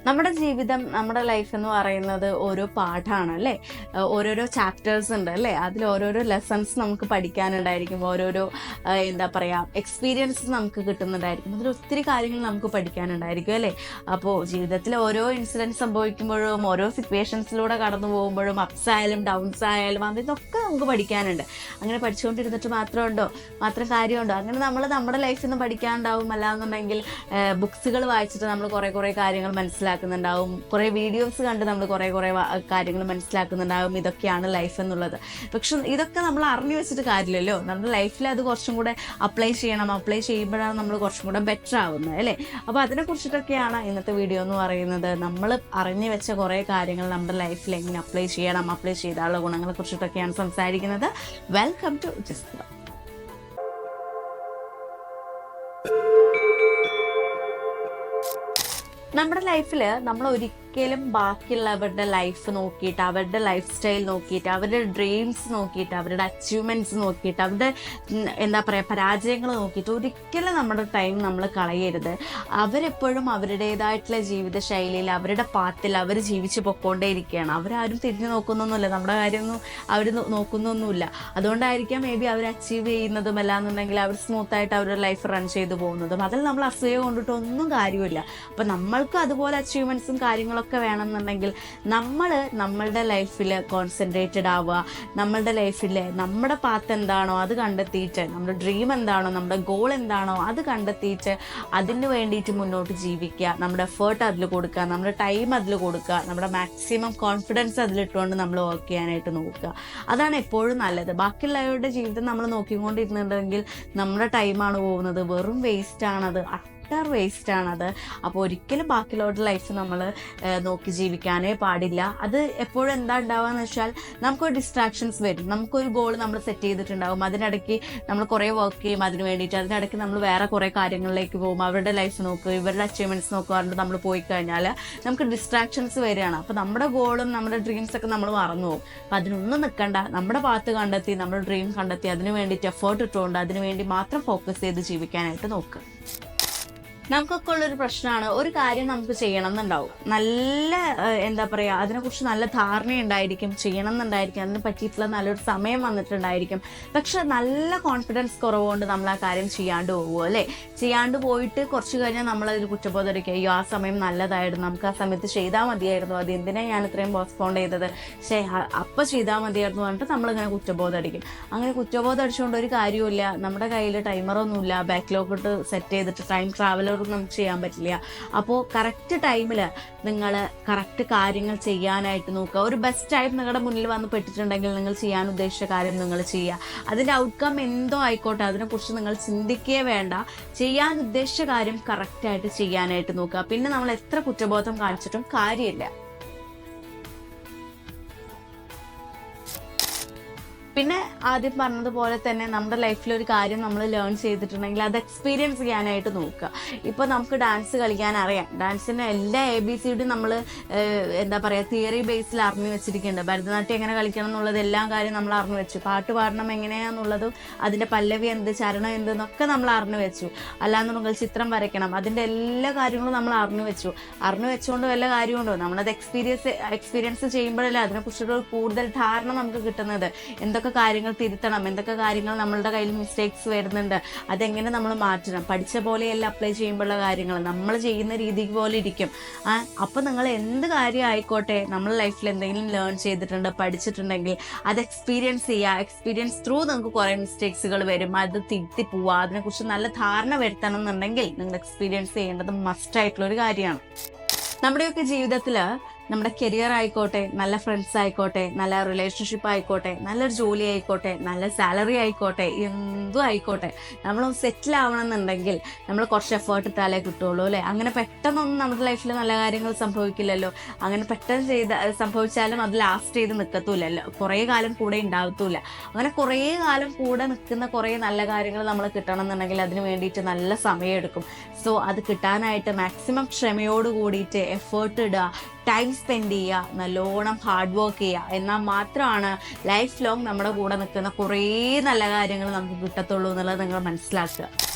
നമ്മുടെ ജീവിതം, നമ്മുടെ ലൈഫ് എന്ന് പറയുന്നത് ഓരോ പാഠമാണ് അല്ലേ. ഓരോരോ ചാപ്റ്റേഴ്സ് ഉണ്ട് അല്ലേ. അതിൽ ഓരോരോ ലെസൺസ് നമുക്ക് പഠിക്കാനുണ്ടായിരിക്കും. ഓരോരോ എന്താ പറയുക എക്സ്പീരിയൻസ് നമുക്ക് കിട്ടുന്നുണ്ടായിരിക്കും. അതിൽ ഒത്തിരി കാര്യങ്ങൾ നമുക്ക് പഠിക്കാനുണ്ടായിരിക്കും അല്ലേ. അപ്പോൾ ജീവിതത്തിൽ ഓരോ ഇൻസിഡൻറ്റ് സംഭവിക്കുമ്പോഴും ഓരോ സിറ്റുവേഷൻസിലൂടെ കടന്നു പോകുമ്പോഴും അപ്സ് ആയാലും ഡൗൺസ് ആയാലും അതിനൊക്കെ നമുക്ക് പഠിക്കാനുണ്ട്. അങ്ങനെ പഠിച്ചുകൊണ്ടിരുന്നിട്ട് മാത്രം കാര്യമുണ്ടോ? അങ്ങനെ നമ്മൾ നമ്മുടെ ലൈഫിൽ നിന്ന് പഠിക്കാനുണ്ടാവും. അല്ലാന്നുണ്ടെങ്കിൽ ബുക്സുകൾ വായിച്ചിട്ട് നമ്മൾ കുറേ കാര്യങ്ങൾ മനസ്സിലാക്കുന്നുണ്ടാവും. കുറേ വീഡിയോസ് കണ്ട് നമ്മൾ കുറേ കാര്യങ്ങൾ മനസ്സിലാക്കുന്നുണ്ടാവും. ഇതൊക്കെയാണ് ലൈഫ് എന്നുള്ളത്. പക്ഷെ ഇതൊക്കെ നമ്മൾ അറിഞ്ഞു വെച്ചിട്ട് കാര്യമില്ലല്ലോ. നമ്മുടെ ലൈഫിൽ അത് കുറച്ചും കൂടെ അപ്ലൈ ചെയ്യണം. അപ്ലൈ ചെയ്യുമ്പോഴാണ് നമ്മൾ കുറച്ചും കൂടെ ബെറ്റർ ആവുന്നത് അല്ലേ. അപ്പോൾ അതിനെക്കുറിച്ചിട്ടൊക്കെയാണ് ഇന്നത്തെ വീഡിയോ എന്ന് പറയുന്നത്. നമ്മൾ അറിഞ്ഞു വെച്ച കുറേ കാര്യങ്ങൾ നമ്മുടെ ലൈഫിൽ എങ്ങനെ അപ്ലൈ ചെയ്യണം, അപ്ലൈ ചെയ്താലുള്ള ഗുണങ്ങളെ കുറിച്ചിട്ടൊക്കെയാണ് സംസാരിക്കുന്നത്. Welcome to just. നമ്മുടെ ലൈഫിൽ നമ്മൾ ഒരിക്കലും ബാക്കിയുള്ളവരുടെ ലൈഫ് നോക്കിയിട്ട്, അവരുടെ ലൈഫ് സ്റ്റൈൽ നോക്കിയിട്ട്, അവരുടെ ഡ്രീംസ് നോക്കിയിട്ട്, അവരുടെ അച്ചീവ്മെൻറ്റ്സ് നോക്കിയിട്ട്, അവരുടെ എന്താ പറയുക പരാജയങ്ങൾ നോക്കിയിട്ട് ഒരിക്കലും നമ്മുടെ ടൈം നമ്മൾ കളയരുത്. അവരെപ്പോഴും അവരുടേതായിട്ടുള്ള ജീവിത ശൈലിയിൽ, അവരുടെ പാത്തിൽ അവർ ജീവിച്ച് പൊക്കോണ്ടേയിരിക്കുകയാണ്. അവരാരും തിരിഞ്ഞു നോക്കുന്നൊന്നുമില്ല, നമ്മുടെ കാര്യമൊന്നും അവർ നോക്കുന്നൊന്നുമില്ല. അതുകൊണ്ടായിരിക്കാം മേ ബി അവർ അച്ചീവ് ചെയ്യുന്നതും അല്ലാന്നുണ്ടെങ്കിൽ അവർ സ്മൂത്തായിട്ട് അവരുടെ ലൈഫ് റൺ ചെയ്തു പോകുന്നതും. അതിൽ നമ്മൾ അസൂയ കൊണ്ടിട്ടൊന്നും കാര്യമില്ല. അപ്പം നമ്മൾക്ക് അതുപോലെ അച്ചീവ്മെൻറ്റ്സും കാര്യങ്ങളൊക്കെ വേണമെന്നുണ്ടെങ്കിൽ നമ്മൾ നമ്മളുടെ ലൈഫിൽ കോൺസെൻട്രേറ്റഡ് ആവുക. നമ്മളുടെ ലൈഫിൽ നമ്മുടെ പാത്ത് എന്താണോ അത് കണ്ടെത്തിയിട്ട്, നമ്മുടെ ഡ്രീം എന്താണോ, നമ്മുടെ ഗോൾ എന്താണോ അത് കണ്ടെത്തിയിട്ട് അതിന് വേണ്ടിയിട്ട് മുന്നോട്ട് ജീവിക്കുക. നമ്മുടെ എഫേർട്ട് അതിൽ കൊടുക്കുക, നമ്മുടെ ടൈം അതിൽ കൊടുക്കുക, നമ്മുടെ മാക്സിമം കോൺഫിഡൻസ് അതിലിട്ടുകൊണ്ട് നമ്മൾ വർക്ക് ചെയ്യാനായിട്ട് നോക്കുക. അതാണ് എപ്പോഴും നല്ലത്. ബാക്കിയുള്ളവരുടെ ജീവിതം നമ്മൾ നോക്കിക്കൊണ്ടിരുന്നുണ്ടെങ്കിൽ നമ്മുടെ ടൈമാണ് പോകുന്നത്, വെറും വേസ്റ്റാണത്, വേസ്റ്റാണത്. അപ്പോൾ ഒരിക്കലും ബാക്കിയുള്ളവരുടെ ലൈഫ് നമ്മൾ നോക്കി ജീവിക്കാനേ പാടില്ല. അത് എപ്പോഴും എന്താ ഉണ്ടാവുക എന്ന് വെച്ചാൽ നമുക്കൊരു ഡിസ്ട്രാക്ഷൻസ് വരും. നമുക്കൊരു ഗോൾ നമ്മൾ സെറ്റ് ചെയ്തിട്ടുണ്ടാകും, അതിനിടയ്ക്ക് നമ്മൾ കുറേ വർക്ക് ചെയ്യും അതിന് വേണ്ടിയിട്ട്. അതിനിടയ്ക്ക് നമ്മൾ വേറെ കുറേ കാര്യങ്ങളിലേക്ക് പോകും. അവരുടെ ലൈഫ് നോക്കുക, ഇവരുടെ അച്ചീവ്മെൻറ്റ്സ് നോക്കുക പറഞ്ഞിട്ട് നമ്മൾ പോയി കഴിഞ്ഞാൽ നമുക്ക് ഡിസ്ട്രാക്ഷൻസ് വരികയാണ്. അപ്പോൾ നമ്മുടെ ഗോളും നമ്മുടെ ഡ്രീംസൊക്കെ നമ്മൾ മറന്നു പോകും. അപ്പോൾ അതിനൊന്നും നിൽക്കണ്ട. നമ്മുടെ പാത്ത് കണ്ടെത്തി, നമ്മുടെ ഡ്രീം കണ്ടെത്തി, അതിന് വേണ്ടിയിട്ട് എഫേർട്ട് ഇട്ടുകൊണ്ട് അതിന് വേണ്ടി മാത്രം ഫോക്കസ് ചെയ്ത് ജീവിക്കാനായിട്ട് നോക്കുക. നമുക്കൊക്കെ ഉള്ളൊരു പ്രശ്നമാണ്, ഒരു കാര്യം നമുക്ക് ചെയ്യണം എന്നുണ്ടാവും, നല്ല എന്താ പറയുക അതിനെക്കുറിച്ച് നല്ല ധാരണയുണ്ടായിരിക്കും, ചെയ്യണം എന്നുണ്ടായിരിക്കും, അതിനെ പറ്റിയിട്ടുള്ള നല്ലൊരു സമയം വന്നിട്ടുണ്ടായിരിക്കും. പക്ഷെ നല്ല കോൺഫിഡൻസ് കുറവുകൊണ്ട് നമ്മൾ ആ കാര്യം ചെയ്യാണ്ട് പോകുമോ അല്ലേ. ചെയ്യാണ്ട് പോയിട്ട് കുറച്ച് കഴിഞ്ഞാൽ നമ്മളതിൽ കുറ്റബോധം അടിക്കുക. അയ്യോ ആ സമയം നല്ലതായിരുന്നു, നമുക്ക് ആ സമയത്ത് ചെയ്താൽ മതിയായിരുന്നു, അത് എന്തിനാണ് ഞാൻ ഇത്രയും പോസ്റ്റ്പോണ്ട് ചെയ്തത്, പക്ഷേ അപ്പം ചെയ്താൽ മതിയായിരുന്നു പറഞ്ഞിട്ട് നമ്മളിങ്ങനെ കുറ്റബോധം അടിക്കും. അങ്ങനെ കുറ്റബോധം അടിച്ചുകൊണ്ട് ഒരു കാര്യമില്ല. നമ്മുടെ കയ്യിൽ ടൈമറൊന്നുമില്ല, ബാക്കിലോട്ട് സെറ്റ് ചെയ്തിട്ട് ടൈം ട്രാവലർ നമുക്ക് ചെയ്യാൻ പറ്റില്ല. അപ്പോൾ കറക്റ്റ് ടൈമിൽ നിങ്ങൾ കറക്റ്റ് കാര്യങ്ങൾ ചെയ്യാനായിട്ട് നോക്കുക. ഒരു ബെസ്റ്റ് ടൈം നിങ്ങളുടെ മുന്നിൽ വന്ന് പെട്ടിട്ടുണ്ടെങ്കിൽ നിങ്ങൾ ചെയ്യാൻ ഉദ്ദേശിച്ച കാര്യം നിങ്ങൾ ചെയ്യുക. അതിൻ്റെ ഔട്ട്കം എന്തോ ആയിക്കോട്ടെ, അതിനെക്കുറിച്ച് നിങ്ങൾ ചിന്തിക്കുകയേ വേണ്ട. ചെയ്യാൻ ഉദ്ദേശിച്ച കാര്യം കറക്റ്റായിട്ട് ചെയ്യാനായിട്ട് നോക്കുക. പിന്നെ നമ്മൾ എത്ര കുറ്റബോധം കാണിച്ചിട്ടും കാര്യമില്ല. പിന്നെ ആദ്യം പറഞ്ഞതുപോലെ തന്നെ നമ്മുടെ ലൈഫിൽ ഒരു കാര്യം നമ്മൾ ലേൺ ചെയ്തിട്ടുണ്ടെങ്കിൽ അത് എക്സ്പീരിയൻസ് ചെയ്യാനായിട്ട് നോക്കുക. ഇപ്പോൾ നമുക്ക് ഡാൻസ് കളിക്കാൻ അറിയാം, ഡാൻസിൻ്റെ എല്ലാ ABCD നമ്മൾ എന്താ പറയുക തിയറി ബേസിൽ അറിഞ്ഞു വെച്ചിരിക്കുന്നുണ്ട്. ഭരതനാട്യം എങ്ങനെ കളിക്കണം എന്നുള്ളത് എല്ലാ കാര്യം നമ്മൾ അറിഞ്ഞു വെച്ചു. പാട്ട് പാടണം എങ്ങനെയാണെന്നുള്ളതും അതിൻ്റെ പല്ലവി എന്ത്, ചരണം എന്തെന്നൊക്കെ നമ്മൾ അറിഞ്ഞു വെച്ചു. അല്ലാന്നുണ്ടെങ്കിൽ ചിത്രം വരയ്ക്കണം, അതിൻ്റെ എല്ലാ കാര്യങ്ങളും നമ്മൾ അറിഞ്ഞു വെച്ചുകൊണ്ട് വല്ല കാര്യമുണ്ടോ? നമ്മളത് എക്സ്പീരിയൻസ് ചെയ്യുമ്പോഴല്ലേ അതിനെക്കുറിച്ചൊരു കൂടുതൽ ധാരണ നമുക്ക് കിട്ടുന്നത്. എന്തൊക്കെ കാര്യങ്ങൾ തിരുത്തണം, എന്തൊക്കെ കാര്യങ്ങൾ നമ്മളുടെ കയ്യിൽ മിസ്റ്റേക്സ് വരുന്നുണ്ട്, അതെങ്ങനെ നമ്മൾ മാറ്റണം. പഠിച്ച പോലെയല്ല അപ്ലൈ ചെയ്യുമ്പോഴുള്ള കാര്യങ്ങൾ നമ്മൾ ചെയ്യുന്ന രീതിക്ക് പോലെ ഇരിക്കും. അപ്പോൾ നിങ്ങൾ എന്ത് കാര്യം ആയിക്കോട്ടെ, നമ്മൾ ലൈഫിൽ എന്തെങ്കിലും ലേൺ ചെയ്തിട്ടുണ്ട്, പഠിച്ചിട്ടുണ്ടെങ്കിൽ അത് എക്സ്പീരിയൻസ് ചെയ്യുക. എക്സ്പീരിയൻസ് ത്രൂ നിങ്ങൾക്ക് കുറേ മിസ്റ്റേക്സുകൾ വരും, അത് തിരുത്തി പോവുക. അതിനെക്കുറിച്ച് നല്ല ധാരണ വരുത്തണം എന്നുണ്ടെങ്കിൽ നിങ്ങൾ എക്സ്പീരിയൻസ് ചെയ്യേണ്ടത് മസ്റ്റായിട്ടുള്ളൊരു കാര്യമാണ്. നമ്മുടെയൊക്കെ ജീവിതത്തിൽ നമ്മുടെ കരിയർ ആയിക്കോട്ടെ, നല്ല ഫ്രണ്ട്സ് ആയിക്കോട്ടെ, നല്ല റിലേഷൻഷിപ്പ് ആയിക്കോട്ടെ, നല്ലൊരു ജോലി ആയിക്കോട്ടെ, നല്ല സാലറി ആയിക്കോട്ടെ, എന്തും ആയിക്കോട്ടെ, നമ്മൾ സെറ്റിൽ ആവണം എന്നുണ്ടെങ്കിൽ നമ്മൾ കുറച്ച് എഫേർട്ട് ഇട്ടാലേ കിട്ടുള്ളൂ അല്ലേ. അങ്ങനെ പെട്ടെന്നൊന്നും നമ്മുടെ ലൈഫിൽ നല്ല കാര്യങ്ങൾ സംഭവിക്കില്ലല്ലോ. അങ്ങനെ പെട്ടെന്ന് സംഭവിച്ചാലും അത് ലാസ്റ്റ് ചെയ്ത് നിൽക്കത്തുമില്ലല്ലോ, കുറേ കാലം കൂടെ ഉണ്ടാകത്തുമില്ല. അങ്ങനെ കുറേ കാലം കൂടെ നിൽക്കുന്ന കുറേ നല്ല കാര്യങ്ങൾ നമ്മൾ കിട്ടണം എന്നുണ്ടെങ്കിൽ അതിന് വേണ്ടിയിട്ട് നല്ല സമയമെടുക്കും. സോ അത് കിട്ടാനായിട്ട് മാക്സിമം ക്ഷമയോട് കൂടിയിട്ട് എഫേർട്ട് ഇടുക, ടൈം സ്പെൻഡ് ചെയ്യുക, നല്ലോണം ഹാർഡ് വർക്ക് ചെയ്യുക. എന്നാൽ മാത്രമാണ് ലൈഫ് ലോങ് നമ്മുടെ കൂടെ നിൽക്കുന്ന കുറേ നല്ല കാര്യങ്ങൾ നമുക്ക് കിട്ടത്തുള്ളൂ എന്നുള്ളത് നിങ്ങൾ മനസ്സിലാക്കുക.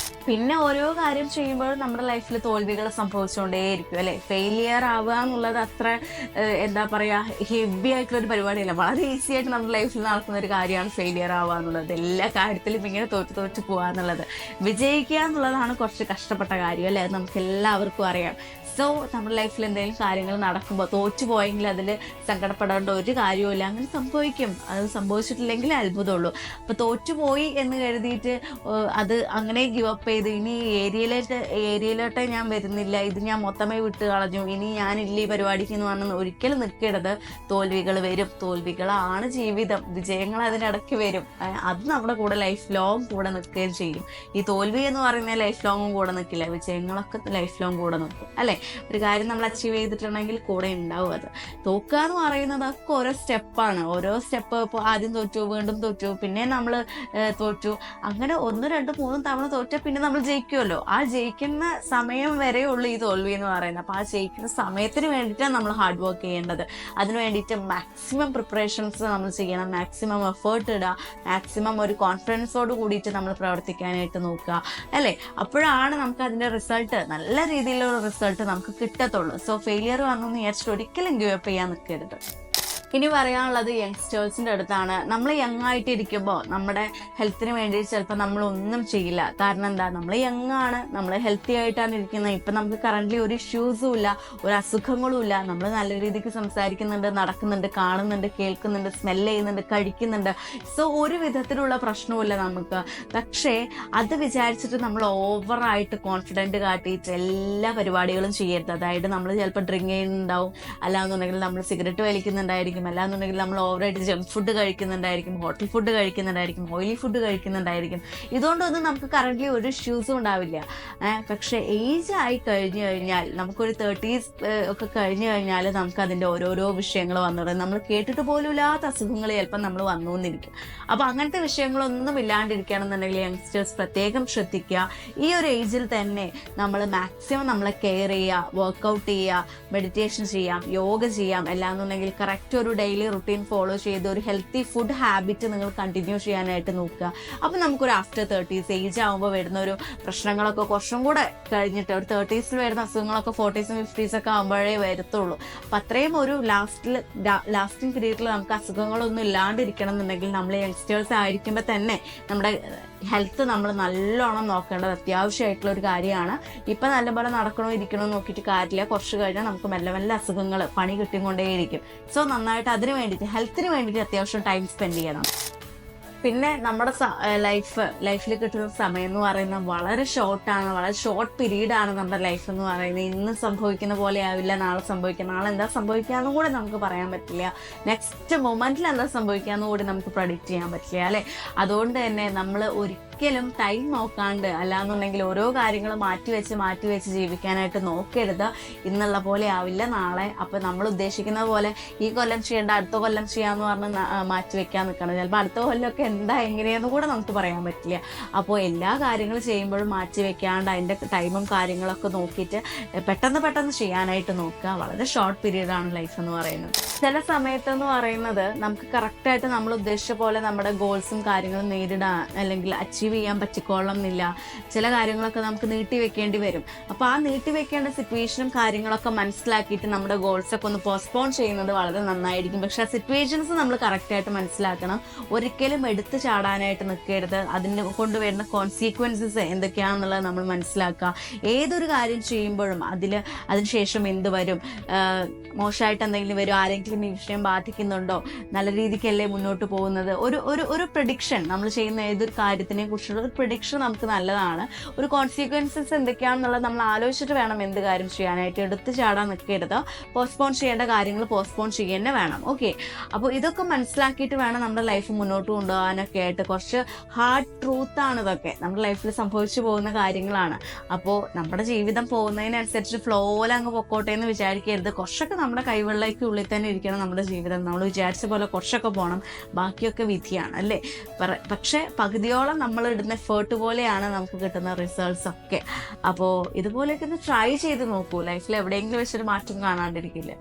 പിന്നെ ഓരോ കാര്യം ചെയ്യുമ്പോഴും നമ്മുടെ ലൈഫിൽ തോൽവികൾ സംഭവിച്ചുകൊണ്ടേയിരിക്കും അല്ലേ. ഫെയിലിയർ ആവുക എന്നുള്ളത് അത്ര എന്താ പറയുക ഹെവി ആയിട്ടുള്ള ഒരു പരിപാടിയല്ല. വളരെ ഈസി ആയിട്ട് നമ്മുടെ ലൈഫിൽ നടക്കുന്ന ഒരു കാര്യമാണ് ഫെയിലിയർ ആവുക എന്നുള്ളത്. എല്ലാ കാര്യത്തിലും ഇങ്ങനെ തോറ്റ് പോവുക എന്നുള്ളത്. വിജയിക്കുക എന്നുള്ളതാണ് കുറച്ച് കഷ്ടപ്പെട്ട കാര്യം അല്ലേ. അത് നമുക്ക് എല്ലാവർക്കും അറിയാം. സോ നമ്മുടെ ലൈഫിൽ എന്തെങ്കിലും കാര്യങ്ങൾ നടക്കുമ്പോൾ തോറ്റു പോയെങ്കിൽ അതിൽ സങ്കടപ്പെടേണ്ട ഒരു കാര്യവുമില്ല. അങ്ങനെ സംഭവിക്കും. അത് സംഭവിച്ചിട്ടില്ലെങ്കിൽ അത്ഭുതമുള്ളൂ. അപ്പോൾ തോറ്റുപോയി എന്ന് കരുതിയിട്ട് അത് അങ്ങനെ ഗിവ് അപ്പ് ചെയ്ത് ഇനി ഏരിയയിലോട്ടേ ഞാൻ വരുന്നില്ല, ഇത് ഞാൻ മൊത്തമേ വിട്ട് കളഞ്ഞു, ഇനി ഞാനില്ല ഈ പരിപാടിക്ക് എന്ന് പറഞ്ഞ് ഒരിക്കലും നിൽക്കരുത്. തോൽവികൾ വരും. തോൽവികളാണ് ജീവിതം. വിജയങ്ങൾ അതിനിടയ്ക്ക് വരും. അത് നമ്മുടെ കൂടെ ലൈഫ് ലോങ് കൂടെ നിൽക്കുകയും ചെയ്യും. ഈ തോൽവി എന്ന് പറയുന്നത് ലൈഫ് ലോങ്ങും കൂടെ നിൽക്കില്ല. വിജയങ്ങളൊക്കെ ലൈഫ് ലോങ് കൂടെ നിൽക്കും അല്ലേ. ഒരു കാര്യം നമ്മൾ അച്ചീവ് ചെയ്തിട്ടുണ്ടെങ്കിൽ കൂടെ ഉണ്ടാവും. അത് തോക്കുക എന്ന് പറയുന്നത് ഒക്കെ ഓരോ സ്റ്റെപ്പാണ്. ഓരോ സ്റ്റെപ്പ് ഇപ്പോൾ ആദ്യം തോറ്റു, വീണ്ടും തോറ്റു, പിന്നെ നമ്മൾ തോറ്റു, അങ്ങനെ 1, 2, 3 തവണ തോറ്റാൽ പിന്നെ നമ്മൾ ജയിക്കുമല്ലോ. ആ ജയിക്കുന്ന സമയം വരെയുള്ളൂ ഈ തോൽവി എന്ന് പറയുന്നത്. അപ്പോൾ ആ ജയിക്കുന്ന സമയത്തിന് വേണ്ടിയിട്ടാണ് നമ്മൾ ഹാർഡ് വർക്ക് ചെയ്യേണ്ടത്. അതിന് വേണ്ടിയിട്ട് മാക്സിമം പ്രിപ്പറേഷൻസ് നമ്മൾ ചെയ്യണം. മാക്സിമം എഫേർട്ട് ഇടുക. മാക്സിമം ഒരു കോൺഫിഡൻസോട് കൂടിയിട്ട് നമ്മൾ പ്രവർത്തിക്കാനായിട്ട് നോക്കുക അല്ലേ. അപ്പോഴാണ് നമുക്ക് അതിൻ്റെ റിസൾട്ട്, നല്ല രീതിയിലുള്ള റിസൾട്ട് നമുക്ക് കിട്ടത്തുള്ളൂ. സോ ഫെയിലിയർ വന്നെന്ന് വിചാരിച്ചിട്ട് ഒരിക്കലും ഗിവ് അപ്പ് ചെയ്യാൻ നിൽക്കരുത്. ഇനി പറയാനുള്ളത് യങ്സ്റ്റേഴ്സിൻ്റെ അടുത്താണ്. നമ്മൾ യങ് ആയിട്ടിരിക്കുമ്പോൾ നമ്മുടെ ഹെൽത്തിന് വേണ്ടി ചിലപ്പോൾ നമ്മളൊന്നും ചെയ്യില്ല. കാരണം എന്താ, നമ്മൾ യങ് ആണ്, നമ്മൾ ഹെൽത്തി ആയിട്ടാണ് ഇരിക്കുന്നത്. ഇപ്പം നമുക്ക് കറൻ്റ്ലി ഒരു ഇഷ്യൂസും ഇല്ല, ഒരു അസുഖങ്ങളും ഇല്ല. നമ്മൾ നല്ല രീതിക്ക് സംസാരിക്കുന്നുണ്ട്, നടക്കുന്നുണ്ട്, കാണുന്നുണ്ട്, കേൾക്കുന്നുണ്ട്, സ്മെല്ല് ചെയ്യുന്നുണ്ട്, കഴിക്കുന്നുണ്ട്. സോ ഒരു വിധത്തിലുള്ള പ്രശ്നവുമില്ല നമുക്ക്. പക്ഷേ അത് വിചാരിച്ചിട്ട് നമ്മൾ ഓവറായിട്ട് കോൺഫിഡൻറ്റ് കാട്ടിയിട്ട് എല്ലാ പരിപാടികളും ചെയ്യരുത്. അതായത് നമ്മൾ ചിലപ്പോൾ ഡ്രിങ്ക് ചെയ്യുന്നുണ്ടാവും, അല്ലാന്നുണ്ടെങ്കിൽ നമ്മൾ സിഗരറ്റ് വലിക്കുന്നുണ്ടായിരിക്കും, അല്ലാന്നുണ്ടെങ്കിൽ നമ്മൾ ഓവറായിട്ട് ജങ്ക് ഫുഡ് കഴിക്കുന്നുണ്ടായിരിക്കും, ഹോട്ടൽ ഫുഡ് കഴിക്കുന്നുണ്ടായിരിക്കും, ഓയിലി ഫുഡ് കഴിക്കുന്നുണ്ടായിരിക്കും. ഇതുകൊണ്ടൊന്നും നമുക്ക് കറൻ്റ്ലി ഒരു ഇഷ്യൂസും ഉണ്ടാവില്ല. പക്ഷേ ഏജ് ആയി കഴിഞ്ഞു കഴിഞ്ഞാൽ, നമുക്കൊരു 30s ഒക്കെ കഴിഞ്ഞു കഴിഞ്ഞാൽ നമുക്ക് അതിൻ്റെ ഓരോരോ വിഷയങ്ങൾ വന്നു തുടങ്ങും. നമ്മൾ കേട്ടിട്ട് പോലും ഇല്ലാത്ത അസുഖങ്ങൾ ചിലപ്പോൾ നമ്മൾ വന്നുകൊണ്ടിരിക്കും. അപ്പോൾ അങ്ങനത്തെ വിഷയങ്ങളൊന്നും ഇല്ലാണ്ടിരിക്കുകയാണെന്നുണ്ടെങ്കിൽ യങ്സ്റ്റേഴ്സ് പ്രത്യേകം ശ്രദ്ധിക്കുക. ഈ ഒരു ഏജിൽ തന്നെ നമ്മൾ മാക്സിമം നമ്മളെ കെയർ ചെയ്യുക, വർക്കൗട്ട് ചെയ്യുക, മെഡിറ്റേഷൻ ചെയ്യാം, യോഗ ചെയ്യാം. അല്ലാന്നുണ്ടെങ്കിൽ കറക്റ്റ് ഒരു ഡെയിലി റുട്ടീൻ ഫോളോ ചെയ്ത് ഒരു ഹെൽത്തി ഫുഡ് ഹാബിറ്റ് നിങ്ങൾ കണ്ടിന്യൂ ചെയ്യാനായിട്ട് നോക്കുക. അപ്പോൾ നമുക്കൊരു ആഫ്റ്റർ 30s ഏജ് ആകുമ്പോൾ വരുന്ന ഒരു പ്രശ്നങ്ങളൊക്കെ കുറച്ചും കൂടെ കഴിഞ്ഞിട്ട്, ഒരു 30s വരുന്ന അസുഖങ്ങളൊക്കെ 40s 50s ഒക്കെ ആകുമ്പോഴേ വരത്തുള്ളൂ. അപ്പം അത്രയും ഒരു ലാസ്റ്റിംഗ് പീരീഡിൽ നമുക്ക് അസുഖങ്ങളൊന്നും ഇല്ലാണ്ടിരിക്കണം എന്നുണ്ടെങ്കിൽ നമ്മൾ യങ്സ്റ്റേഴ്സ് ആയിരിക്കുമ്പോൾ തന്നെ നമ്മുടെ ഹെൽത്ത് നമ്മൾ നല്ലോണം നോക്കേണ്ടത് അത്യാവശ്യമായിട്ടുള്ള ഒരു കാര്യമാണ്. ഇപ്പം നല്ലപോലെ നടക്കണോ ഇരിക്കണോ നോക്കിയിട്ട് കാര്യമില്ല. കുറച്ച് കഴിഞ്ഞാൽ നമുക്ക് മെല്ലെ മെല്ലെ അസുഖങ്ങൾ പണി കിട്ടിക്കൊണ്ടേയിരിക്കും. സോ നന്നായിട്ട് അതിന് വേണ്ടിയിട്ട്, ഹെൽത്തിന് വേണ്ടിയിട്ട് അത്യാവശ്യം ടൈം സ്പെൻഡ് ചെയ്യണം. പിന്നെ നമ്മുടെ ലൈഫിൽ കിട്ടുന്ന സമയം എന്ന് പറയുന്നത് വളരെ ഷോർട്ടാണ്. വളരെ ഷോർട്ട് പീരീഡാണ് നമ്മുടെ ലൈഫ് എന്ന് പറയുന്നത്. ഇന്ന് സംഭവിക്കുന്ന പോലെ ആവില്ല നാളെ സംഭവിക്കുക. നാളെ എന്താ സംഭവിക്കാന്ന് കൂടെ നമുക്ക് പറയാൻ പറ്റില്ല. നെക്സ്റ്റ് മൊമെന്റിൽ എന്താ സംഭവിക്കാന്ന് കൂടി നമുക്ക് പ്രഡിക്റ്റ് ചെയ്യാൻ പറ്റില്ല അല്ലേ. അതുകൊണ്ട് തന്നെ നമ്മൾ ഒരിക്കലും ടൈം നോക്കാണ്ട്, അല്ലാന്നുണ്ടെങ്കിൽ ഓരോ കാര്യങ്ങൾ മാറ്റിവെച്ച് ജീവിക്കാനായിട്ട് നോക്കരുത്. ഇന്നുള്ള പോലെ ആവില്ല നാളെ. അപ്പോൾ നമ്മൾ ഉദ്ദേശിക്കുന്ന പോലെ ഈ കൊല്ലം ചെയ്യേണ്ട അടുത്ത കൊല്ലം ചെയ്യാമെന്ന് പറഞ്ഞ് മാറ്റിവെക്കാൻ നിൽക്കണം. ചിലപ്പോൾ അടുത്ത കൊല്ലമൊക്കെ എന്താ എങ്ങനെയാന്ന് കൂടെ നമുക്ക് പറയാൻ പറ്റില്ല. അപ്പോൾ എല്ലാ കാര്യങ്ങളും ചെയ്യുമ്പോഴും മാറ്റിവെക്കാണ്ട് അതിൻ്റെ ടൈമും കാര്യങ്ങളൊക്കെ നോക്കിയിട്ട് പെട്ടെന്ന് ചെയ്യാനായിട്ട് നോക്കുക. വളരെ ഷോർട്ട് പീരീഡാണ് ലൈഫ് എന്ന് പറയുന്നത്. ചില സമയത്തെന്ന് പറയുന്നത് നമുക്ക് കറക്റ്റായിട്ട് നമ്മൾ ഉദ്ദേശിച്ച പോലെ നമ്മുടെ ഗോൾസും കാര്യങ്ങളും നേരിടാൻ അല്ലെങ്കിൽ അച്ചീവ് ചെയ്യാൻ പറ്റിക്കോളണം എന്നില്ല. ചില കാര്യങ്ങളൊക്കെ നമുക്ക് നീട്ടിവെക്കേണ്ടി വരും. അപ്പോൾ ആ നീട്ടിവെക്കേണ്ട സിറ്റുവേഷനും കാര്യങ്ങളൊക്കെ മനസ്സിലാക്കിയിട്ട് നമ്മുടെ ഗോൾസൊക്കെ ഒന്ന് പോസ്റ്റ്പോൺ ചെയ്യുന്നത് വളരെ നന്നായിരിക്കും. പക്ഷേ ആ സിറ്റുവേഷൻസ് നമ്മൾ കറക്റ്റായിട്ട് മനസ്സിലാക്കണം. ഒരിക്കലും എടുത്തു ചാടാനായിട്ട് നിൽക്കരുത്. അതിന് കൊണ്ടുവരുന്ന കോൺസിക്വൻസസ് എന്തൊക്കെയാണെന്നുള്ളത് നമ്മൾ മനസ്സിലാക്കുക. ഏതൊരു കാര്യം ചെയ്യുമ്പോഴും അതിനുശേഷം എന്ത് വരും, മോശമായിട്ട് എന്തെങ്കിലും വരും, ആരെങ്കിലും ഈ വിഷയം ബാധിക്കുന്നുണ്ടോ, നല്ല രീതിക്കല്ലേ മുന്നോട്ട് പോകുന്നത്, ഒരു പ്രഡിക്ഷൻ നമ്മൾ ചെയ്യുന്ന ഏതൊരു കാര്യത്തിനെ കുറിച്ചുള്ള ഒരു പ്രഡിക്ഷൻ നമുക്ക് നല്ലതാണ്. ഒരു കോൺസിക്വൻസസ് എന്തൊക്കെയാണെന്നുള്ളത് നമ്മൾ ആലോചിച്ചിട്ട് വേണം എന്ത് കാര്യം ചെയ്യാനായിട്ട്. എടുത്ത് ചാടാൻ നിൽക്കരുത്. പോസ്റ്റ്പോൺ ചെയ്യേണ്ട കാര്യങ്ങൾ പോസ്റ്റ്പോൺ ചെയ്യുക വേണം. ഓക്കെ, അപ്പോൾ ഇതൊക്കെ മനസ്സിലാക്കിയിട്ട് വേണം നമ്മുടെ ലൈഫ് മുന്നോട്ട് കൊണ്ടുപോകാനൊക്കെ ആയിട്ട്. കുറച്ച് ഹാർഡ് ട്രൂത്താണ് ഇതൊക്കെ, നമ്മുടെ ലൈഫിൽ സംഭവിച്ചു പോകുന്ന കാര്യങ്ങളാണ്. അപ്പോൾ നമ്മുടെ ജീവിതം പോകുന്നതിനനുസരിച്ച് ഫ്ലോയിൽ അങ്ങ് പൊക്കോട്ടെ എന്ന് വിചാരിക്കരുത്. കുറച്ചൊക്കെ നമ്മുടെ കൈവെള്ളയ്ക്ക് ഉള്ളിൽ തന്നെ ഇരിക്കണം നമ്മുടെ ജീവിതം. നമ്മൾ വിചാരിച്ച പോലെ കുറച്ചൊക്കെ പോകണം, ബാക്കിയൊക്കെ വിധിയാണ് അല്ലേ. പക്ഷേ പകുതിയോളം നമ്മൾ ഇടുന്ന എഫേർട്ട് പോലെയാണ് നമുക്ക് കിട്ടുന്ന റിസൾട്ട്സ് ഒക്കെ. അപ്പോൾ ഇതുപോലെയൊക്കെ ഒന്ന് ട്രൈ ചെയ്ത് നോക്കൂ. ലൈഫിൽ എവിടെയെങ്കിലും വെച്ചൊരു മാറ്റം കാണാണ്ടിരിക്കില്ല.